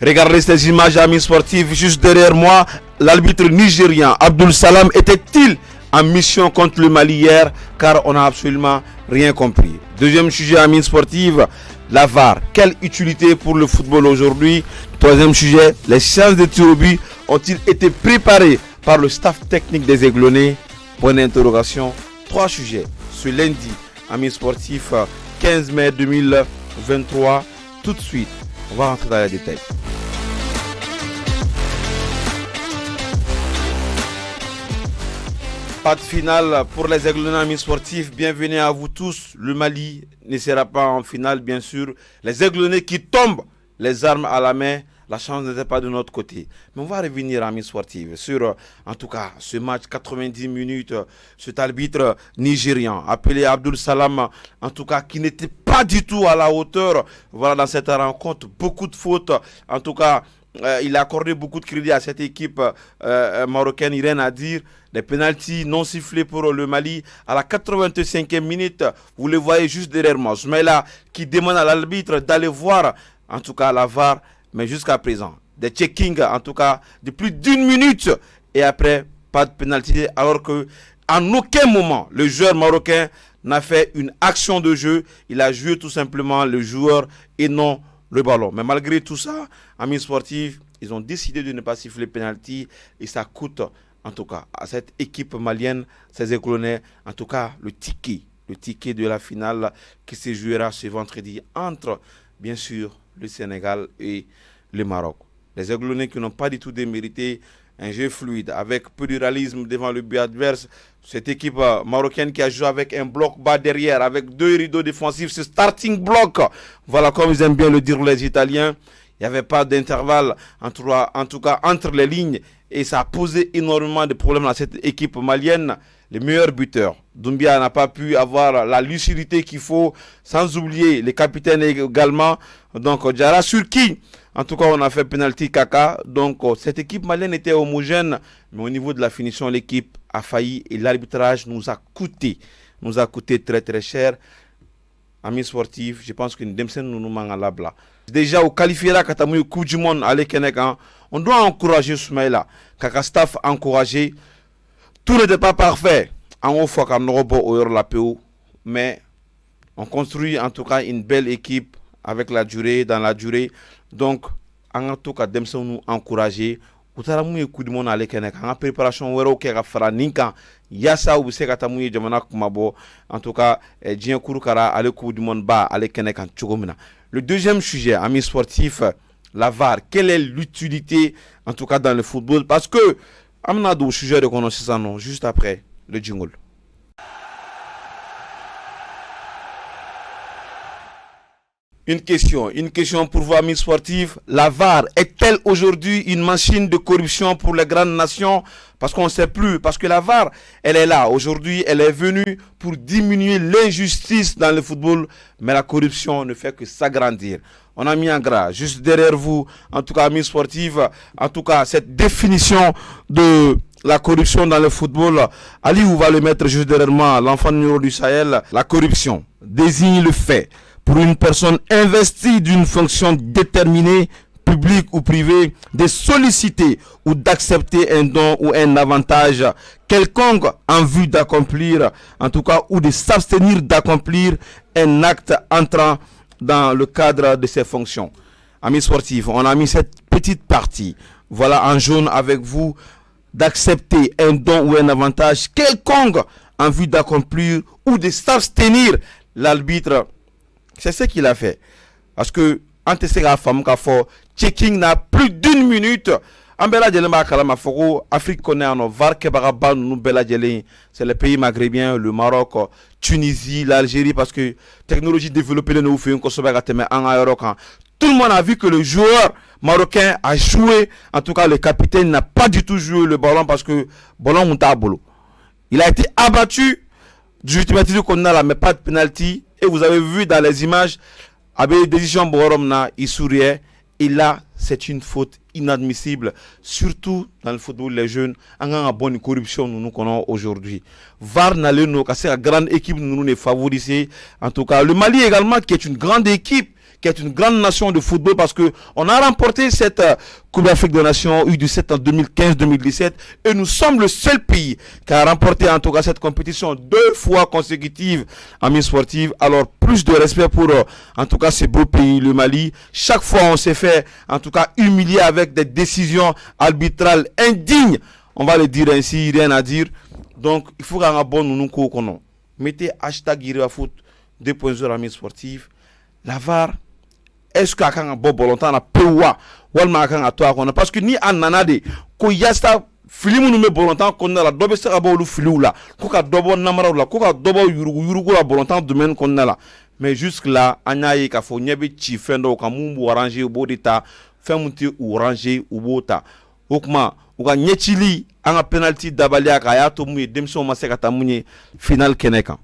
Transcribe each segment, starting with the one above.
Regardez ces images, amis sportifs, juste derrière moi, l'arbitre nigérien Abdul Salam était-il en mission contre le Mali hier, car on n'a absolument rien compris. Deuxième sujet, amis sportifs, la VAR. Quelle utilité pour le football aujourd'hui? Troisième sujet, les séances de tir au but ont-ils été préparées par le staff technique des Aiglonnais? Point d'interrogation. Trois sujets ce lundi, amis sportifs, 15 mai 2023. Tout de suite, on va rentrer dans les détails. Pas de finale pour les Aiglonnais, amis sportifs. Bienvenue à vous tous. Le Mali ne sera pas en finale, bien sûr. Les Aiglonnais qui tombent les armes à la main. La chance n'était pas de notre côté. Mais on va revenir, amis sportifs, sur, en tout cas, ce match 90 minutes, cet arbitre nigérian, appelé Abdul Salam, en tout cas, qui n'était pas du tout à la hauteur. Voilà, dans cette rencontre, beaucoup de fautes. En tout cas, il a accordé beaucoup de crédit à cette équipe marocaine, il n'y a rien à dire. Des pénaltys non sifflés pour le Mali à la 85e minute. Vous le voyez juste derrière moi. Soumaïla qui demande à l'arbitre d'aller voir, en tout cas, la VAR. Mais jusqu'à présent, des checkings, en tout cas, de plus d'une minute. Et après, pas de pénalty. Alors que en aucun moment, le joueur marocain n'a fait une action de jeu. Il a joué tout simplement le joueur et non le ballon. Mais malgré tout ça, amis sportifs, ils ont décidé de ne pas siffler pénalty. Et ça coûte, en tout cas, à cette équipe malienne, ces Aiglonnais, en tout cas, le ticket de la finale qui se jouera ce vendredi entre, bien sûr, le Sénégal et le Maroc. Les Aiglonnais qui n'ont pas du tout démérité un jeu fluide, avec peu de réalisme devant le but adverse. Cette équipe marocaine qui a joué avec un bloc bas derrière, avec deux rideaux défensifs, ce starting block. Voilà, comme ils aiment bien le dire les Italiens. Il n'y avait pas d'intervalle, en tout cas entre les lignes. Et ça a posé énormément de problèmes à cette équipe malienne. Les meilleurs buteurs. Doumbia n'a pas pu avoir la lucidité qu'il faut, sans oublier les capitaines également. Donc, Diarra sur qui, en tout cas, on a fait penalty Kaka. Donc, cette équipe malienne était homogène. Mais au niveau de la finition, l'équipe a failli. Et l'arbitrage nous a coûté très très cher. Amis sportifs, je pense que nous mangalabla. Déjà, au qualifiera Katamouy Coupe du Monde à l'Ekenekan, on doit encourager Soumaïla. Kaka staff encourager. Tout n'était pas parfait. En haut, fois qu'en Europe, la PO. Mais on construit en tout cas une belle équipe avec la durée, dans la durée. Donc, en tout cas, nous encourager. Vous avez un coup de monde à l'équerre. En préparation, vous avez un faire ninka. Yasa ou se katamuye jamana kumabo. En tout cas, Dien Kouroukara à coup du monde bas à l'équerre quand Tchogomina. Le deuxième sujet, amis sportifs, la VAR. Quelle est l'utilité, en tout cas, dans le football? Parce que Amnado, sujet de connaissance, non, juste après le jingle. Une question pour vous, amis sportifs. La VAR est-elle aujourd'hui une machine de corruption pour les grandes nations? Parce qu'on ne sait plus. Parce que la VAR, elle est là. Aujourd'hui, elle est venue pour diminuer l'injustice dans le football. Mais la corruption ne fait que s'agrandir. On a mis en gras, juste derrière vous, en tout cas, amis sportifs, en tout cas, cette définition de la corruption dans le football. Ali, vous va le mettre juste derrière moi, l'enfant numéro du Sahel. La corruption désigne le fait pour une personne investie d'une fonction déterminée, publique ou privée, de solliciter ou d'accepter un don ou un avantage quelconque en vue d'accomplir, en tout cas, ou de s'abstenir d'accomplir un acte entrant dans le cadre de ses fonctions. Amis sportifs, on a mis cette petite partie, voilà en jaune avec vous, d'accepter un don ou un avantage quelconque en vue d'accomplir ou de s'abstenir. L'arbitre, c'est ce qu'il a fait. Parce que, checking n'a plus d'une minute. Afrique connaît en VAR, c'est les pays maghrébins, le Maroc, Tunisie, l'Algérie, parce que technologie développée, nous fait tout le monde a vu que le joueur marocain a joué, en tout cas le capitaine n'a pas du tout joué le ballon parce que ballon il a été abattu du ultimatum qu'on a là, mais pas de penalty. Et vous avez vu dans les images, avec décision Boromna, il souriait. Et là, c'est une faute inadmissible, surtout dans le football, les jeunes, en une bonne corruption nous connaissons aujourd'hui. VAR n'a le nom, c'est la grande équipe nous nous favoriser. En tout cas, le Mali également, qui est une grande équipe, qui est une grande nation de football parce que on a remporté cette Coupe d'Afrique des Nations U17 en 2015-2017 et nous sommes le seul pays qui a remporté en tout cas cette compétition 2 fois consécutives en mi-sportive. Alors plus de respect pour en tout cas ce beau pays, le Mali. Chaque fois on s'est fait en tout cas humilier avec des décisions arbitrales indignes. On va le dire ainsi, rien à dire. Donc il faut qu'on abonne nous nous. Mettez hashtag #IrewaFoot 2.0 en mi-sportive. La VAR, est-ce que quand on a bon longtemps on a peu parce que ni en nanade ko yasta filimu nume bolontan konna la dobe sera bolu filiu la ko ka dobo namara la ko ka dobo yurugu la bolontan domaine konna la mais jusque là anyaye ka fo nyebe chi fendo ka mumbu orange bo dita femuti orange ubota okma uka nyechili anga penalty dabalia ka ya to mu demso maseka tamunye final keneka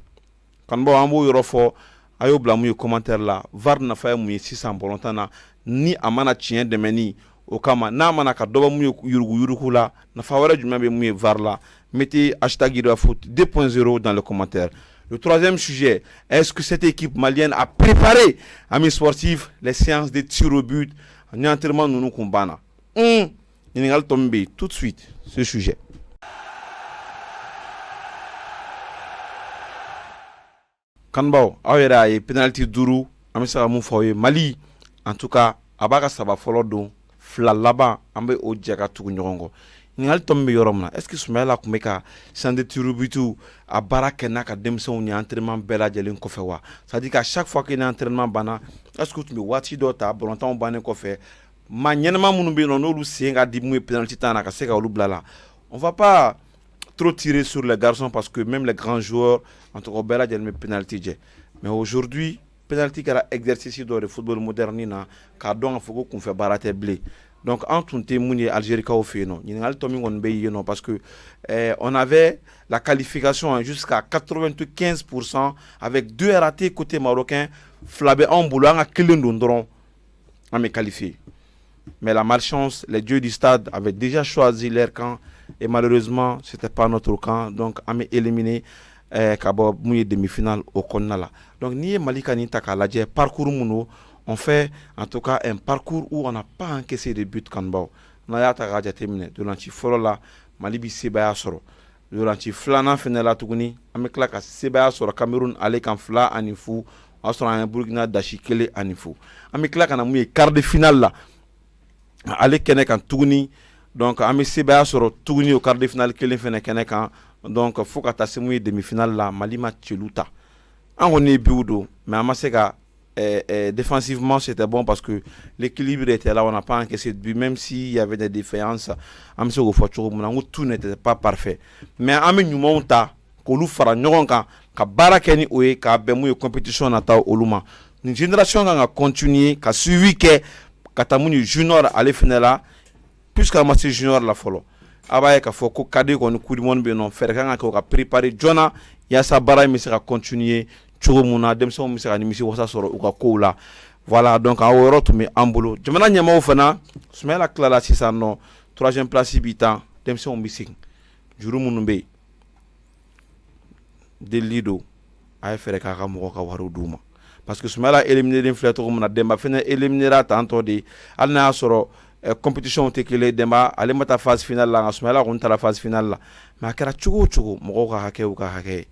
kan bo ambo yorofo ayo blamu commentaire là var na fa mu 600 bolontan na ni amana chien de meni o kama na mana ka doba mu yurugu la na fa wara juma be mu var la mettez hashtag #IrewaFoot 2.0 dans les commentaires. Le troisième sujet, est-ce que cette équipe malienne a préparé à mi-sportif les séances de tir au but en entraînement nous kombana il va tomber tout de suite ce sujet. Kanbao awera e penalty duru amisa mu foye Mali en tout cas abaka saba folo don fla laba ambe o jaga tugu nyongo ni hal tombe yoromna est ce que Soumaïla kumeka sande tirubitu abara na ka demson ni entraînement bela jelen ko fe wa ça dit qu'à chaque fois qu'il y a un entraînement bana est ce que tu me wati dota bolontan bana ko fe ma nyenema munu be non lu senga di mu penalty tana ka seka lu blala on va pas trop tirer sur les garçons parce que même les grands joueurs en tout cas bela jelen penalty je mais aujourd'hui penalty kara exercice do football moderne na ka don foko kun fe barate blé donc entre Mouni Algérie ka fait non parce que on avait la qualification jusqu'à 95% avec 2 ratés côté marocain flabé en boulant à Kilindondron à me qualifier mais la malchance les dieux du stade avaient déjà choisi leur camp et malheureusement c'était pas notre camp donc à me éliminé kabo mouye demi-finale au Konnala donc ni Malika ni Takalaje parcours muno on fait en tout cas un parcours où on n'a pas encaissé de buts Kanbao. On a terminé. De l'anti-Forola, Malibi Sebaya Soro. De l'anti-Flana Fenela Tuguni, Ameklaka Sebaya Soro, Cameroun, Alek en Fla, Anifou, Australie, Burkina, Dachikele, Anifou. Ameklaka na mouye quart de finale là. Alek Kenek en Tuguni. Donc, Ame Sebaya Soro, Tuguni au quart de finale, Kelen Fene Kenek en. Donc, Fokata Semouye demi-finale là, Malima Tcheluta. On est biudo, mais Amaseka. Défensivement c'était bon parce que l'équilibre était là, on n'a pas encaissé de but même s'il y avait des défaillances tout n'était pas parfait mais ame nyumonta ko lu fara nyogon kan ka barakeni oye ka bemu compétition na ta oluma une génération nga continuer ka suivi ke katamuni junior aller finala puisque master junior la folo abaye ka foko kade ko ni coup du monde be non faire kan ka préparer jona ya sa bara mi sera continuer Churumuna demso misera ni misi wasa soro uka koula voilà donc en woro to me ambulo jamana nyama ofana Soumaïla Clara Sisano 3e place bitan demso missing jurumunu be de lido ay fere ka mo ka waru duma parce que Soumaïla éliminé l'inflator muna demba fena éliminera tanto de alna soro compétition tekele demba ale mata phase finale la Soumaïla on ta la phase finale la ma kara chugo mo ka hake uka hake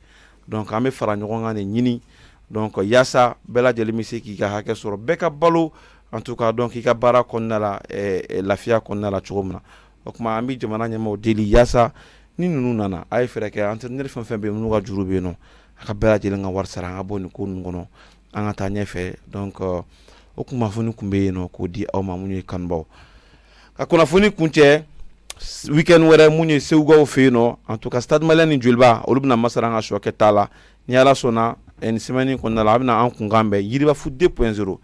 donc ame fara ɲɔgɔn ne ɲini donc yasa bela jelimisi ki ka hakɛ sɔrɔ beka balo en tout cas donc i ka baara kɔnɔna la lafiya kɔnɔna la cogo min na o kuma an bi jamana ɲɛmaaw deli yasa ni ninnu nana a ye fɛrɛ kɛ entraîneur fɛn fɛn bɛ minnu ka juru bɛ yen nɔ a ka bɛɛ lajɛlen ka wari sara an ka bɔ nin ko ninnu kɔnɔ an ka taa ɲɛfɛ donc o kunnafoni kun bɛ yen nɔ k'o di aw ma minnu ye kanubaw ka kunnafoni kuncɛ weekend wɛrɛ mun ye Segukaw fɛ yen nɔ en tout cas Stade Malien ni Joliba olu bɛna masara an ka sɔ kɛ taa la ni Ala sɔnna ni semaine kɔnɔna la a bɛna an kunkan bɛn YiribaFoot 2.0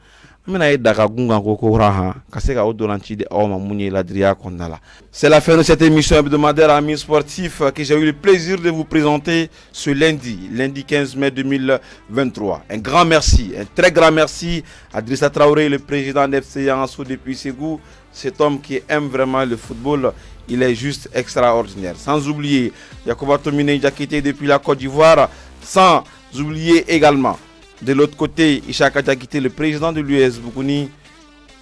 an bɛna ye daga gungan ko rahan ka se ka o dolanci di aw ma mun ye ladiriya kɔnɔna la. C'est la fin de cette émission hebdomadaire Amis Sportifs que j'ai eu le plaisir de vous présenter ce lundi 15 mai 2023. Un grand merci, un très grand merci à Drissa Traoré, le président d'FC Yangasso depuis Ségou, cet homme qui aime vraiment le football. Il est juste extraordinaire. Sans oublier Yakuba Tomine qui a quitté depuis la Côte d'Ivoire. Sans oublier également De l'autre côté, Ishaka Diakité, le président de l'US Boukouni,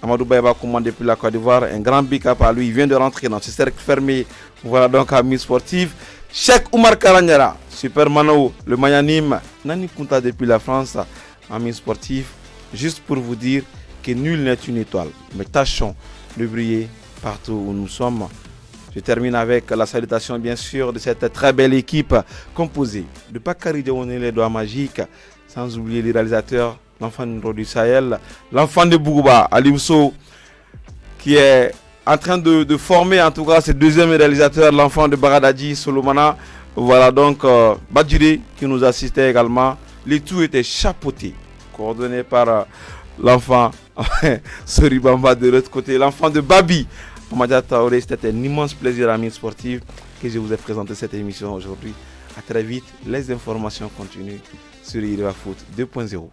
Amadou Baïba commande depuis la Côte d'Ivoire. Un grand big up à lui. Il vient de rentrer dans ce cercle fermé. Voilà donc amis sportifs. Cheikh Oumar Karanyara, Super Mano, le Mayanim, Nani Kunta depuis la France, amis sportifs. Juste pour vous dire que nul n'est une étoile. Mais tâchons de briller partout où nous sommes. Je termine avec la salutation bien sûr de cette très belle équipe composée de Bakary Diawoné, les doigts magiques, sans oublier les réalisateurs, l'enfant du Sahel, l'enfant de Bougouba, Alimso, qui est en train de former en tout cas ce deuxième réalisateur, l'enfant de Baradadji, Solomana. Voilà donc Badjiri qui nous assistait également. Les tout étaient chapeautés, coordonnés par l'enfant Soribamba de l'autre côté, l'enfant de Babi. C'était un immense plaisir, amis sportifs, que je vous ai présenté cette émission aujourd'hui. À très vite, les informations continuent sur Iriba Foot 2.0.